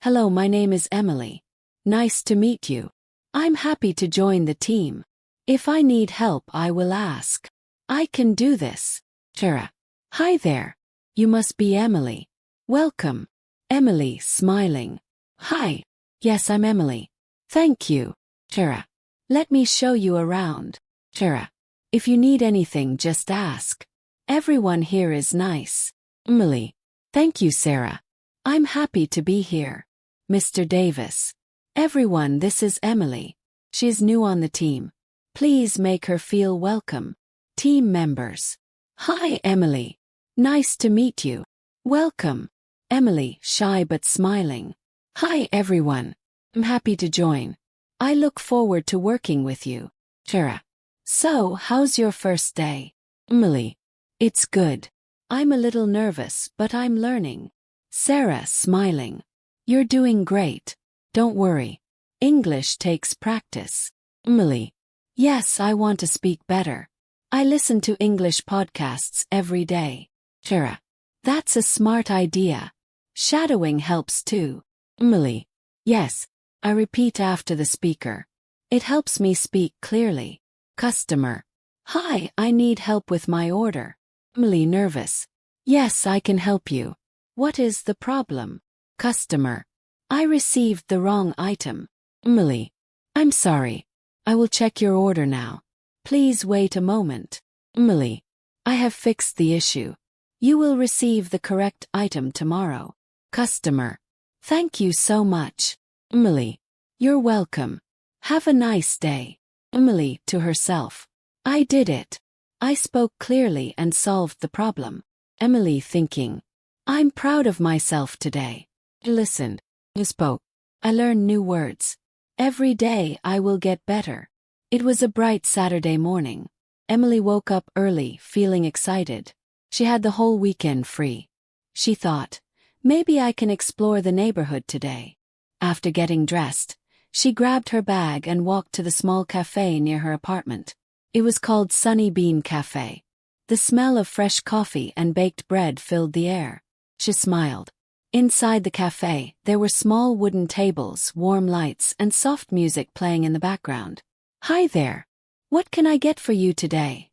Hello, my name is Emily. Nice to meet you. I'm happy to join the team. If I need help, I will ask. I can do this. Sarah. Hi there. You must be Emily. Welcome. Emily, smiling. Hi. Yes, I'm Emily. Thank you. Sarah. Let me show you around. Sarah. If you need anything, just ask. Everyone here is nice. Emily. Thank you, Sarah. I'm happy to be here. Mr. Davis. Everyone, this is Emily. She's new on the team. Please make her feel welcome. Team members. Hi, Emily. Nice to meet you. Welcome. Emily, shy but smiling. Hi, everyone. I'm happy to join. I look forward to working with you. Sarah. So, how's your first day? Emily. It's good. I'm a little nervous, but I'm learning. Sarah, smiling. You're doing great. Don't worry. English takes practice. Emily. Yes, I want to speak better. I listen to English podcasts every day. Sarah. That's a smart idea. Shadowing helps too. Emily. Yes. I repeat after the speaker. It helps me speak clearly. Customer. Hi, I need help with my order. Emily, nervous. Yes, I can help you. What is the problem? Customer. I received the wrong item. Emily. I'm sorry. I will check your order now. Please wait a moment. Emily. I have fixed the issue. You will receive the correct item tomorrow. Customer. Thank you so much. Emily. You're welcome. Have a nice day. Emily, to herself. I did it. I spoke clearly and solved the problem. Emily, thinking. I'm proud of myself today. I listened. I spoke. I learned new words. Every day I will get better. It was a bright Saturday morning. Emily woke up early, feeling excited. She had the whole weekend free. She thought, maybe I can explore the neighborhood today. After getting dressed, she grabbed her bag and walked to the small cafe near her apartment. It was called Sunny Bean Cafe. The smell of fresh coffee and baked bread filled the air. She smiled. Inside the cafe, there were small wooden tables, warm lights, and soft music playing in the background. Hi there. What can I get for you today?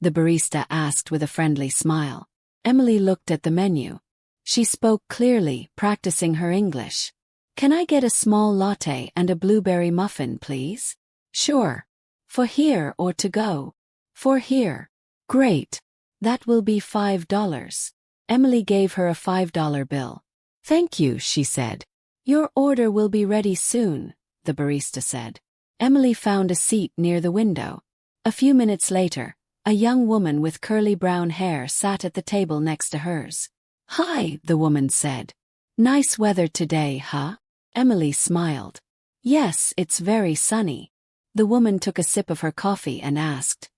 The barista asked with a friendly smile. Emily looked at the menu. She spoke clearly, practicing her English. Can I get a small latte and a blueberry muffin, please? Sure. For here or to go? For here. Great. That will be $5. Emily gave her a $5 bill. Thank you, she said. Your order will be ready soon, the barista said. Emily found a seat near the window. A few minutes later, a young woman with curly brown hair sat at the table next to hers. Hi, the woman said. Nice weather today, huh? Emily smiled. Yes, it's very sunny. The woman took a sip of her coffee and asked,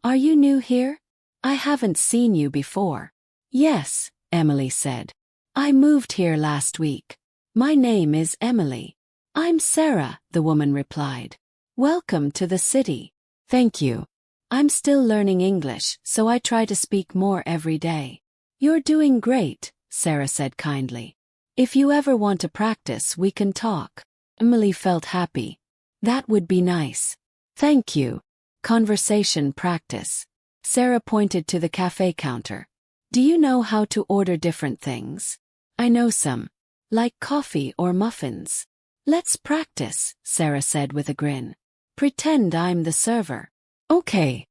Are you new here? I haven't seen you before. Yes, Emily said. I moved here last week. My name is Emily. I'm Sarah, the woman replied. Welcome to the city. Thank you. I'm still learning English, so I try to speak more every day. You're doing great, Sarah said kindly. If you ever want to practice, we can talk. Emily felt happy. That would be nice. Thank you. Conversation practice. Sarah pointed to the cafe counter. Do you know how to order different things? I know some. Like coffee or muffins. Let's practice, Sarah said with a grin. Pretend I'm the server. Okay.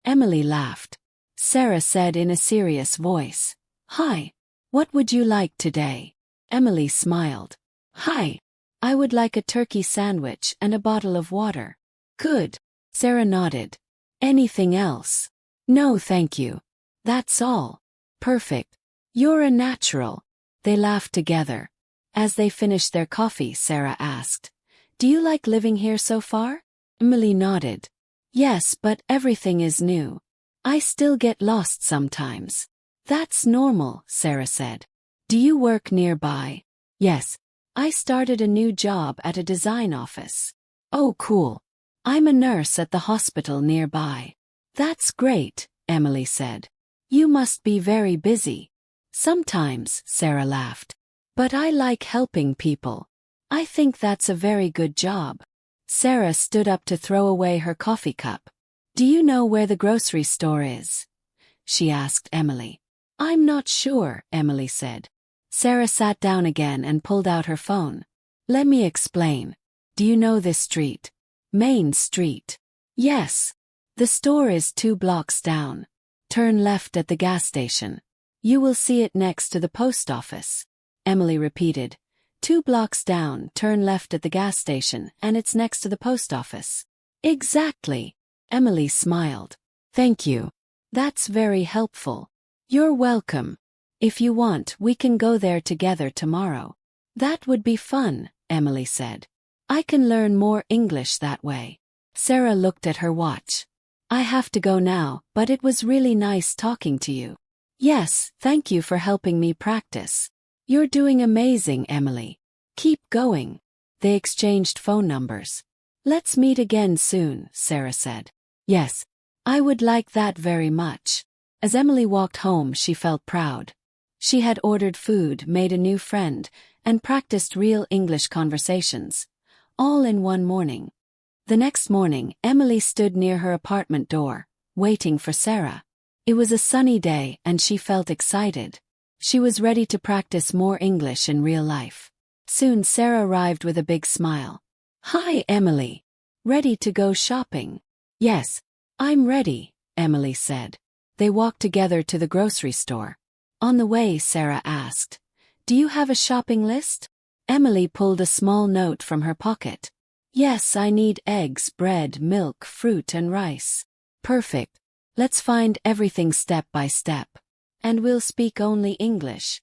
Emily laughed. Sarah said in a serious voice. Hi. What would you like today? Emily smiled. Hi. I would like a turkey sandwich and a bottle of water. Good. Sarah nodded. Anything else? No, thank you. That's all. Perfect. You're a natural. They laughed together. As they finished their coffee, Sarah asked, Do you like living here so far? Emily nodded. Yes, but everything is new. I still get lost sometimes. That's normal, Sarah said. Do you work nearby? Yes. I started a new job at a design office. Oh, cool. I'm a nurse at the hospital nearby. That's great, Emily said. You must be very busy. Sometimes, Sarah laughed. But I like helping people. I think that's a very good job. Sarah stood up to throw away her coffee cup. Do you know where the grocery store is? She asked Emily. I'm not sure, Emily said. Sarah sat down again and pulled out her phone. Let me explain. Do you know this street? Main Street. Yes. The store is 2 blocks down. Turn left at the gas station. You will see it next to the post office. Emily repeated. 2 blocks down, turn left at the gas station, and it's next to the post office. Exactly. Emily smiled. Thank you. That's very helpful. You're welcome. If you want, we can go there together tomorrow. That would be fun, Emily said. I can learn more English that way. Sarah looked at her watch. I have to go now, but it was really nice talking to you. Yes, thank you for helping me practice. You're doing amazing, Emily. Keep going. They exchanged phone numbers. Let's meet again soon, Sarah said. Yes, I would like that very much. As Emily walked home, she felt proud. She had ordered food, made a new friend, and practiced real English conversations, all in one morning. The next morning, Emily stood near her apartment door, waiting for Sarah. It was a sunny day and she felt excited. She was ready to practice more English in real life. Soon Sarah arrived with a big smile. Hi, Emily. Ready to go shopping? Yes, I'm ready, Emily said. They walked together to the grocery store. On the way, Sarah asked, Do you have a shopping list? Emily pulled a small note from her pocket. Yes, I need eggs, bread, milk, fruit, and rice. Perfect. Let's find everything step by step. And we'll speak only English.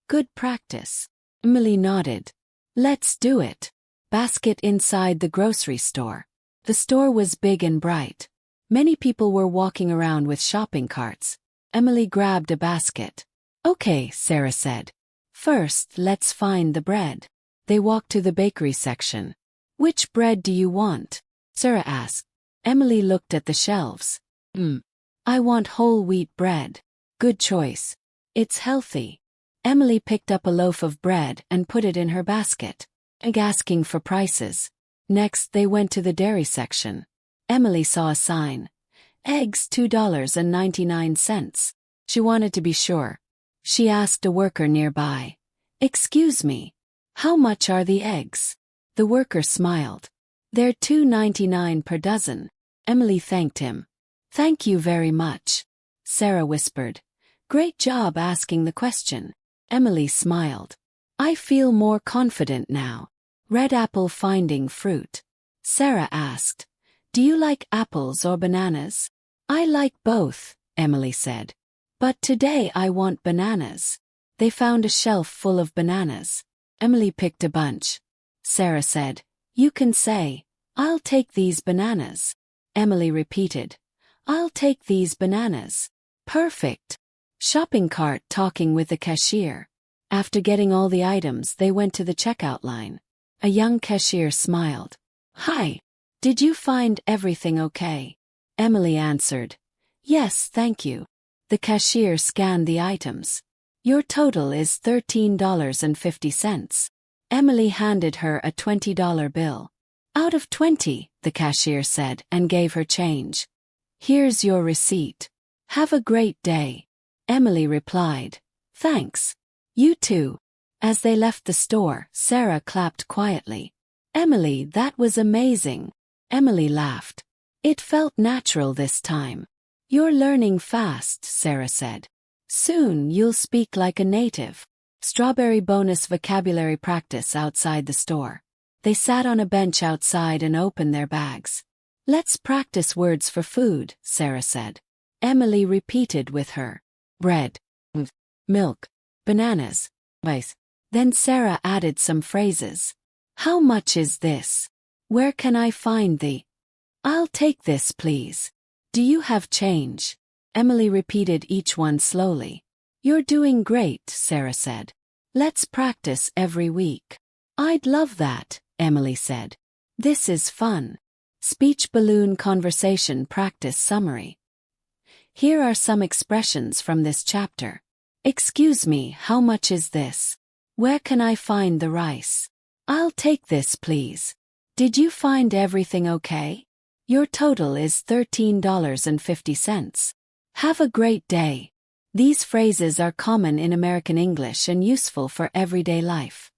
Good practice. Emily nodded. Let's do it. Basket inside the grocery store. The store was big and bright. Many people were walking around with shopping carts. Emily grabbed a basket. Okay, Sarah said. First, let's find the bread. They walked to the bakery section. Which bread do you want? Sarah asked. Emily looked at the shelves. I want whole wheat bread. Good choice. It's healthy. Emily picked up a loaf of bread and put it in her basket, asking for prices. Next, they went to the dairy section. Emily saw a sign. Eggs $2.99. She wanted to be sure. She asked a worker nearby. Excuse me. How much are the eggs? The worker smiled. They're $2.99 per dozen. Emily thanked him. Thank you very much. Sarah whispered. Great job asking the question. Emily smiled. I feel more confident now. Red apple finding fruit. Sarah asked. Do you like apples or bananas? I like both, Emily said. But today I want bananas. They found a shelf full of bananas. Emily picked a bunch. Sarah said, You can say, I'll take these bananas. Emily repeated, I'll take these bananas. Perfect. Shopping cart talking with the cashier. After getting all the items, they went to the checkout line. A young cashier smiled. Hi. Did you find everything okay? Emily answered. Yes, thank you. The cashier scanned the items. Your total is $13.50. Emily handed her a $20 bill. Out of 20, the cashier said and gave her change. Here's your receipt. Have a great day. Emily replied. Thanks. You too. As they left the store, Sarah clapped quietly. Emily, that was amazing. Emily laughed. It felt natural this time. You're learning fast, Sarah said. Soon you'll speak like a native. Strawberry bonus vocabulary practice outside the store. They sat on a bench outside and opened their bags. Let's practice words for food, Sarah said. Emily repeated with her. Bread. Milk. Bananas. Rice. Then Sarah added some phrases. How much is this? Where can I find the? I'll take this, please. Do you have change? Emily repeated each one slowly. You're doing great, Sarah said. Let's practice every week. I'd love that, Emily said. This is fun. Speech balloon conversation practice summary. Here are some expressions from this chapter. Excuse me, how much is this? Where can I find the rice? I'll take this, please. Did you find everything okay? Your total is $13.50. Have a great day. These phrases are common in American English and useful for everyday life.